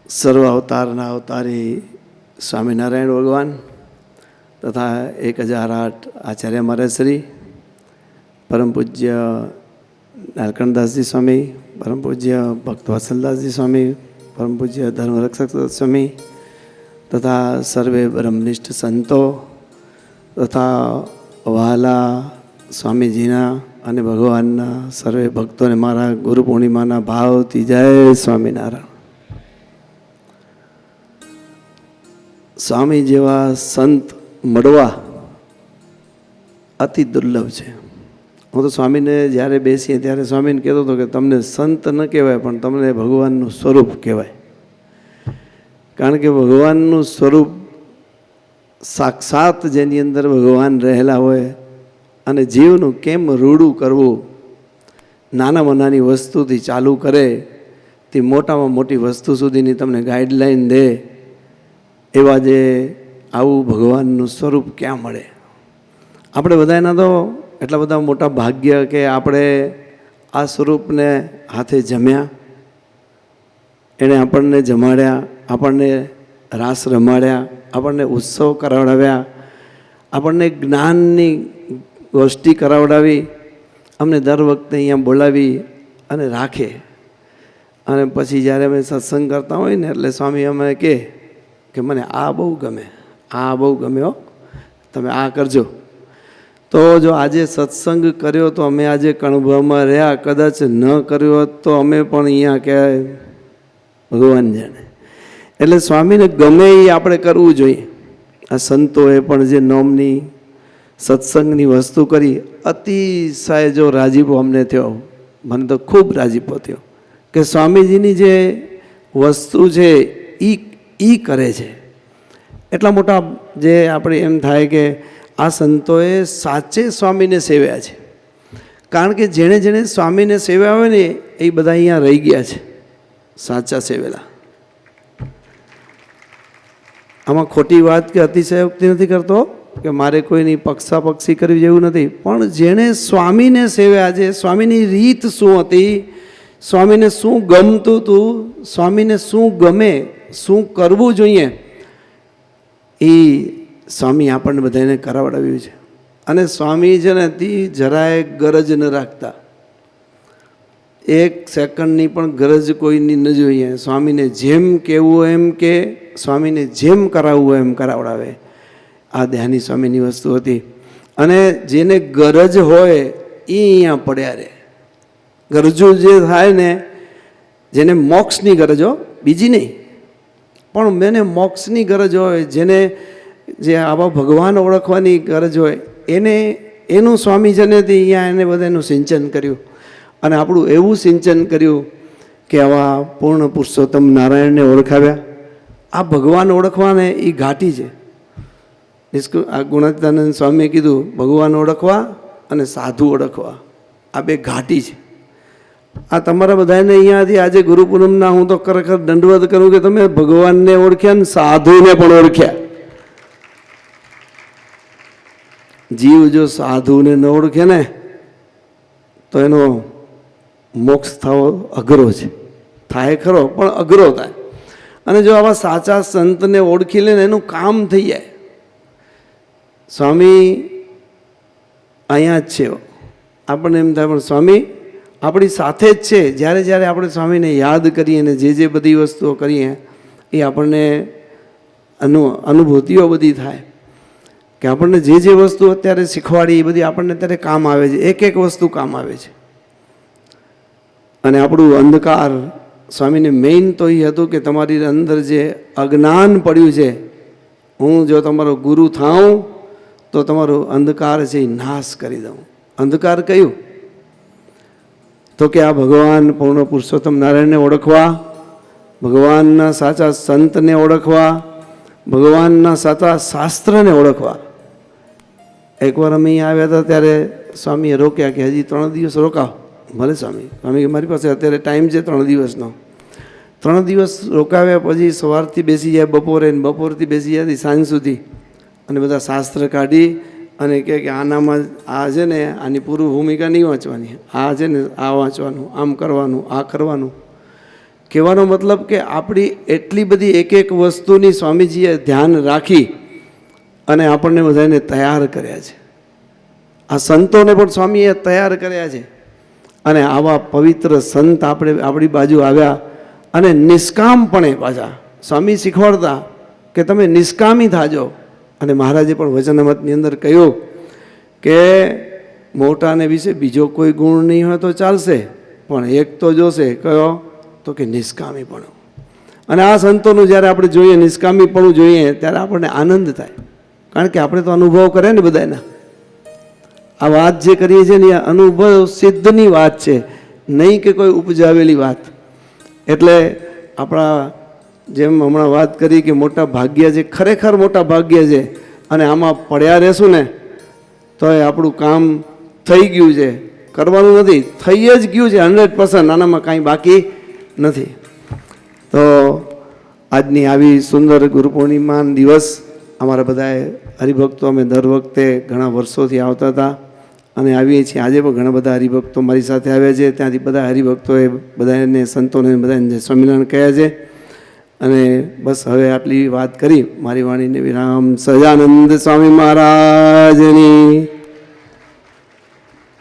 સર્વ અવતારના અવતારી સ્વામિનારાયણ ભગવાન તથા 1008 આચાર્ય મહારાજશ્રી, પરમ પૂજ્ય નાલકંઠદાસજી સ્વામી, પરમ પૂજ્ય ભક્તવત્સલદાસજી સ્વામી, પરમ પૂજ્ય ધર્મરક્ષક સ્વામી તથા સર્વે બ્રહ્મનિષ્ઠ સંતો તથા વહાલા સ્વામીજીના અને ભગવાનના સર્વે ભક્તોને મારા ગુરુ પૂર્ણિમાના ભાવથી જય સ્વામિનારાયણ. સ્વામી જેવા સંત મળવા અતિ દુર્લભ છે. હું તો સ્વામીને જ્યારે બેસીએ ત્યારે સ્વામીને કહેતો હતો કે તમને સંત ન કહેવાય પણ તમને ભગવાનનું સ્વરૂપ કહેવાય. કારણ કે ભગવાનનું સ્વરૂપ સાક્ષાત જેની અંદર ભગવાન રહેલા હોય અને જીવનું કેમ રૂડું કરવું, નાનામાં નાની વસ્તુથી ચાલુ કરે તે મોટામાં મોટી વસ્તુ સુધીની તમને ગાઈડલાઈન દે, એવા જે આવું ભગવાનનું સ્વરૂપ ક્યાં મળે? આપણે બધાના તો એટલા બધા મોટા ભાગ્ય કે આપણે આ સ્વરૂપને હાથે જમ્યા, એણે આપણને જમાડ્યા, આપણને રાસ રમાડ્યા, આપણને ઉત્સવ કરાવડાવ્યા, આપણને જ્ઞાનની ગોષ્ઠી કરાવડાવી, અમને દર વખતે અહીંયા બોલાવી અને રાખે. અને પછી જ્યારે અમે સત્સંગ કરતા હોય ને એટલે સ્વામી અમે કે મને આ બહુ ગમે, આ બહુ ગમે હો, તમે આ કરજો. તો જો આજે સત્સંગ કર્યો તો અમે આજે કણભામાં રહ્યા, કદાચ ન કર્યો હોત તો અમે પણ અહીંયા કહેવાય ભગવાન જાણે. એટલે સ્વામીને ગમે એ આપણે કરવું જોઈએ. આ સંતોએ પણ જે નોમની સત્સંગની વસ્તુ કરી, અતિશય જો રાજીપો અમને થયો, મને તો ખૂબ રાજીપો થયો કે સ્વામીજીની જે વસ્તુ છે એ કરે છે. એટલા મોટા જે આપણે એમ થાય કે આ સંતોએ સાચે સ્વામીને સેવ્યા છે. કારણ કે જેણે જેણે સ્વામીને સેવ્યા હોય ને એ બધા અહીંયા રહી ગયા છે, સાચા સેવેલા. આમાં ખોટી વાત કે અતિશયોક્તિ નથી કરતો કે મારે કોઈની પક્ષાપક્ષી કરવી જેવું નથી, પણ જેણે સ્વામીને સેવ્યા છે, સ્વામીની રીત શું હતી, સ્વામીને શું ગમતું હતું, સ્વામીને શું ગમે, શું કરવું જોઈએ, એ સ્વામી આપણને બધાને કરાવડાવ્યું છે. અને સ્વામી છે ને તે જરાય ગરજ ન રાખતા, એક સેકન્ડની પણ ગરજ કોઈની ન જોઈએ. સ્વામીને જેમ કહેવું એમ કે, સ્વામીને જેમ કરાવવું એમ કરાવડાવે. આ ધ્યાની સ્વામીની વસ્તુ હતી. અને જેને ગરજ હોય એ અહીંયા પડ્યા રહે. ગરજુ જે થાય ને, જેને મોક્ષની ગરજ હોય, બીજી નહીં, પણ મેને મોક્ષની ગરજ હોય, જેને જે આવા ભગવાન ઓળખવાની ગરજ હોય, એનું સ્વામીજને અહીંયા એને બધાનું સિંચન કર્યું. અને આપણું એવું સિંચન કર્યું કે આવા પૂર્ણ પુરુષોત્તમ નારાયણને ઓળખાવ્યા. આ ભગવાન ઓળખવાને એ ઘાટી છે. આ ગુણાતીતાનંદ સ્વામીએ કીધું ભગવાન ઓળખવા અને સાધુ ઓળખવા આ બે ઘાટી છે. આ તમારા બધાને અહીંયાથી આજે ગુરુ પૂનમના હું તો ખરેખર દંડવત કરું કે તમે ભગવાનને ઓળખ્યા ને સાધુને પણ ઓળખ્યા. જીવ જો સાધુને ન ઓળખે ને તો એનો મોક્ષ થવો અઘરો છે. થાય ખરો પણ અઘરો થાય. અને જો આવા સાચા સંતને ઓળખી લે ને એનું કામ થઈ જાય. સ્વામી અહીંયા જ છે. આપણને એમ થાય પણ સ્વામી આપણી સાથે જ છે. જ્યારે જ્યારે આપણે સ્વામીને યાદ કરીએ ને જે બધી વસ્તુઓ કરીએ એ આપણને અનુભૂતિઓ બધી થાય કે આપણને જે વસ્તુ અત્યારે શીખવાડી એ બધી આપણને અત્યારે કામ આવે છે. એક એક વસ્તુ કામ આવે છે. અને આપણું અંધકાર સ્વામીને મેઇન તો એ હતું કે તમારી અંદર જે અજ્ઞાન પડ્યું છે, હું જો તમારો ગુરુ થાઉં તો તમારો અંધકાર છે એ નાશ કરી દઉં. અંધકાર કયું? તો કે આ ભગવાન પૂર્ણ પુરુષોત્તમ નારાયણને ઓળખવા, ભગવાનના સાચા સંતને ઓળખવા, ભગવાનના સાચા શાસ્ત્રને ઓળખવા. એકવાર અમે અહીંયા આવ્યા હતા ત્યારે સ્વામીએ રોક્યા કે હજી 3 દિવસ રોકાવ. ભલે સ્વામી. સ્વામી કે મારી પાસે અત્યારે ટાઈમ છે 3 દિવસનો. 3 દિવસ રોકાવ્યા પછી સવારથી બેસી જાય બપોરે, ને બપોરથી બેસી જાય સાંજ સુધી, અને બધા શાસ્ત્ર કાઢી અને કે આનામાં આ છે ને આની પૂર્વ ભૂમિકા નહીં વાંચવાની, આ છે ને આ વાંચવાનું, આમ કરવાનું, આ કરવાનું. કહેવાનો મતલબ કે આપણી એટલી બધી એક એક વસ્તુની સ્વામીજીએ ધ્યાન રાખી અને આપણને બધાને તૈયાર કર્યા છે. આ સંતોને પણ સ્વામીએ તૈયાર કર્યા છે. અને આવા પવિત્ર સંત આપણી બાજુ આવ્યા અને નિષ્કામપણે પાછા સ્વામી શીખવાડતા કે તમે નિષ્કામી થાજો. અને મહારાજે પણ વચનામૃતની અંદર કહ્યું કે મોટાને વિશે બીજો કોઈ ગુણ નહીં હોય તો ચાલશે, પણ એક તો જોશે, કયો? તો કે નિષ્કામીપણું. અને આ સંતોનું જ્યારે આપણે જોઈએ નિષ્કામીપણું જોઈએ ત્યારે આપણને આનંદ થાય, કારણ કે આપણે તો અનુભવ કરે ને બધાના. આ વાત જે કરીએ છીએ ને એ અનુભવ સિદ્ધની વાત છે, નહીં કે કોઈ ઉપજાવેલી વાત. એટલે આપણા જેમ હમણાં વાત કરી કે મોટા ભાગ્ય છે, ખરેખર મોટા ભાગ્ય છે. અને આમાં પડ્યા રહેશું ને તો એ આપણું કામ થઈ ગયું છે, કરવાનું નથી, થઈ જ ગયું છે 100%. આનામાં કાંઈ બાકી નથી. તો આજની આવી સુંદર ગુરુ પૂર્ણિમા દિવસ અમારા બધાએ હરિભક્તો, અમે દર વખતે ઘણા વર્ષોથી આવતા હતા અને આવીએ છીએ. આજે પણ ઘણા બધા હરિભક્તો મારી સાથે આવ્યા છે. ત્યાંથી બધા હરિભક્તોએ બધાને સંતોને બધાને સ્વામિનારાયણ કહ્યા છે. અને બસ હવે આટલી વાત કરી મારી વાણીને વિરામ. સહજાનંદ સ્વામી મહારાજની